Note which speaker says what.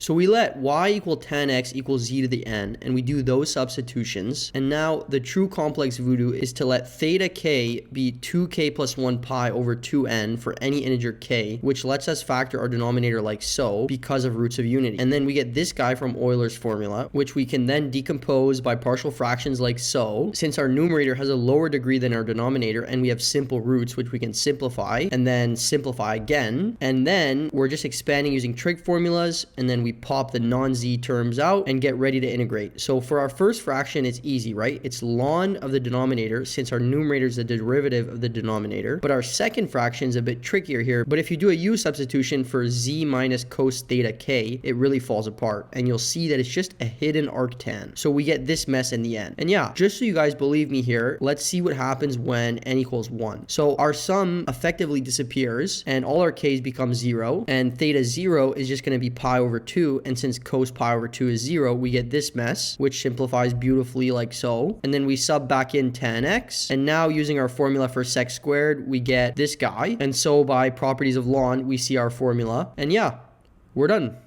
Speaker 1: So we let y equal tan x equals z to the n, and we do those substitutions. And now the true complex voodoo is to let theta k be 2k plus 1 pi over 2n for any integer k, which lets us factor our denominator like so because of roots of unity. And then we get this guy from Euler's formula, which we can then decompose by partial fractions like so, since our numerator has a lower degree than our denominator, and we have simple roots, which we can simplify and then simplify again. And then we're just expanding using trig formulas, and then we pop the non-z terms out and get ready to integrate. So for our first fraction, it's easy, right? It's ln of the denominator, since our numerator is the derivative of the denominator. But our second fraction is a bit trickier here. But if you do a u substitution for z minus cos theta k, it really falls apart, and you'll see that it's just a hidden arctan. So we get this mess in the end. And yeah, just so you guys believe me here, let's see what happens when n equals 1. So our sum effectively disappears, and all our k's become 0, and theta 0 is just going to be pi over 2, and since cos pi over 2 is 0, we get this mess, which simplifies beautifully like so. And then we sub back in tan x, and now using our formula for sec squared, we get this guy. And so by properties of ln, we see our formula, and yeah, we're done.